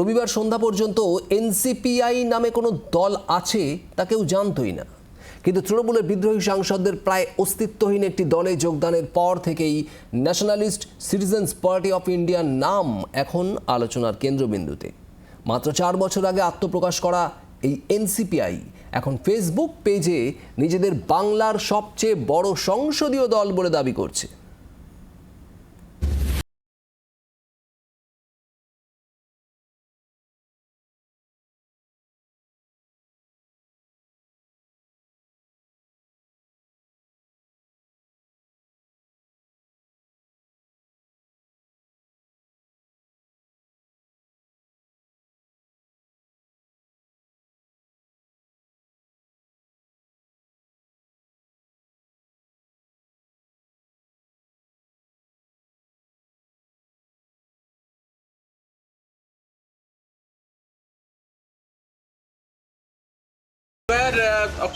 রবিবার সন্ধ্যা পর্যন্ত এনসিপিআই নামে কোনো দল আছে তা কেউ জানতই না। কিন্তু তৃণমূলের বিদ্রোহী সাংসদদের প্রায় অস্তিত্বহীন একটি দলে যোগদানের পর থেকেই ন্যাশনালিস্ট সিটিজেন্স পার্টি অফ ইন্ডিয়ার নাম এখন আলোচনার কেন্দ্রবিন্দুতে। মাত্র 4 বছর আগে আত্মপ্রকাশ করা এই এনসিপিআই এখন ফেসবুক পেজে নিজেদের বাংলার সবচেয়ে বড় সংসদীয় দল বলে দাবি করছে।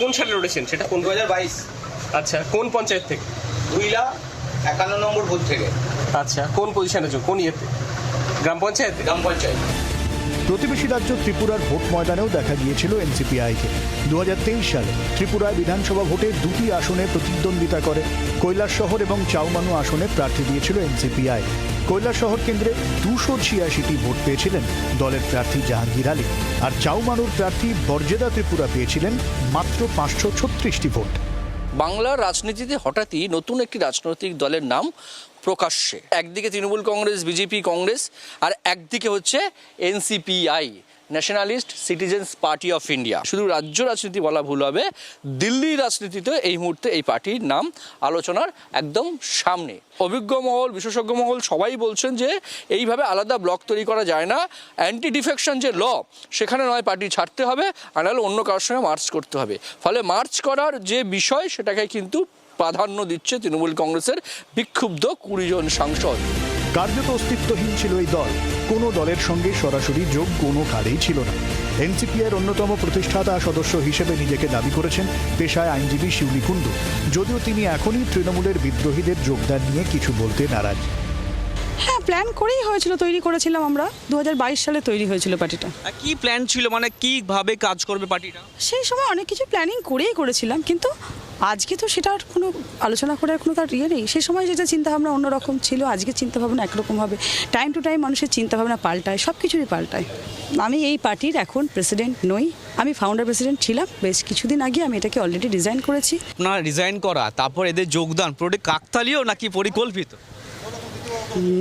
কোন সালে উঠেছেন সেটা? কোন 2022। আচ্ছা, কোন পঞ্চায়েত থেকে? দুইলা 51 নম্বর বুথ থেকে। আচ্ছা, কোন পজিশনে আছো? কোন ইয়েতে? গ্রাম পঞ্চায়েত? গ্রাম পঞ্চায়েত। প্রতিবেশী রাজ্য ত্রিপুরার ভোট ময়দানেও দেখা গিয়েছিল এনসিপিআইকে। 2023 সালে ত্রিপুরায় বিধানসভা ভোটে 2টি আসনে প্রতিদ্বন্দ্বিতা করে। কৈলাসহর এবং চাউমানু আসনে প্রার্থী দিয়েছিল এনসিপিআই। কৈলাসহর কেন্দ্রে 286টি ভোট পেয়েছিলেন দলের প্রার্থী জাহাঙ্গীর আলী, আর চাউমানুর প্রার্থী বরজেদা ত্রিপুরা পেয়েছিলেন মাত্র 536টি ভোট। বাংলার রাজনীতিতে হঠাৎই নতুন একটি রাজনৈতিক দলের নাম প্রকাশ্যে। একদিকে তৃণমূল কংগ্রেস, বিজেপি, কংগ্রেস, আর একদিকে হচ্ছে NCPI, nationalist citizens party of India. শুধু রাজ্য রাজনীতি বলা ভুল হবে, দিল্লির রাজনীতিতে এই মুহূর্তে এই পার্টির নাম আলোচনার একদম সামনে। অভিজ্ঞ মহল, বিশেষজ্ঞ মহল সবাই বলছেন যে এইভাবে আলাদা ব্লক তৈরি করা যায় না। অ্যান্টি ডিফেকশন যে ল, সেখানে নয় পার্টি ছাড়তে হবে, আর নাহলে অন্য কারোর সঙ্গে মার্চ করতে হবে। ফলে মার্চ করার যে বিষয়, সেটাকে কিন্তু প্রাধান্য দিচ্ছে তৃণমূল কংগ্রেসের বিক্ষুব্ধ 20 জন সাংসদ। কার্যত অস্তিত্বহীন ছিল এই দল। কোনো দলের সঙ্গে সরাসরি যোগ কোনো কালেই ছিল না। এনসিপিআইয়ের অন্যতম প্রতিষ্ঠাতা সদস্য হিসেবে নিজেকে দাবি করেছেন পেশায় আইনজীবী শিউলি কুণ্ডু, যদিও তিনি এখনই তৃণমূলের বিদ্রোহীদের যোগদান নিয়ে কিছু বলতে নারাজ। হ্যাঁ, প্ল্যান করেই হয়েছিল, তৈরি করেছিলাম আমরা। 2022 সালে তৈরি হয়েছিল পার্টিটা। কি প্ল্যান ছিল, মানে কিভাবে কাজ করবে পার্টিটা? সেই সময় অনেক কিছু প্ল্যানিং করেছিলাম, কিন্তু আজকে তো সেটার কোনো আলোচনা করার কোনো তার ইয়ে নেই। সেই সময় যেটা চিন্তাভাবনা অন্যরকম ছিল, আজকে চিন্তাভাবনা একরকম হবে। টাইম টু টাইম মানুষের চিন্তাভাবনা পাল্টায়, সব কিছুই পাল্টায়। আমি এই পার্টির এখন প্রেসিডেন্ট নই, আমি ফাউন্ডার প্রেসিডেন্ট ছিলাম বেশ কিছুদিন আগে। আমি এটাকে অলরেডি রিজাইন করেছি। আপনার রিজাইন করা, তারপর এদের যোগদান পুরোটি কাকতালীয় নাকি পরিকল্পিত?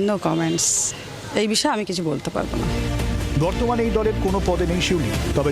নো কমেন্টস, এই বিষয়ে আমি কিছু বলতে পারবো না। বর্তমানে এই দলের কোনো পদে নেই শিউলি, তবে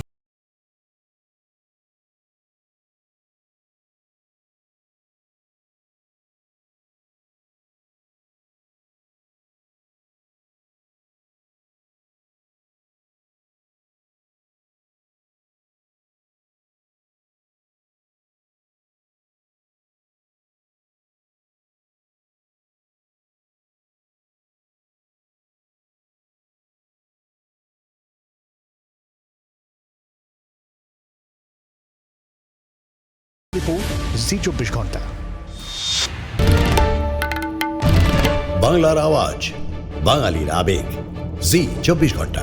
জি24 ঘন্টা। বাংলার আওয়াজ, বাঙালির আবেগ, জি24 ঘন্টা।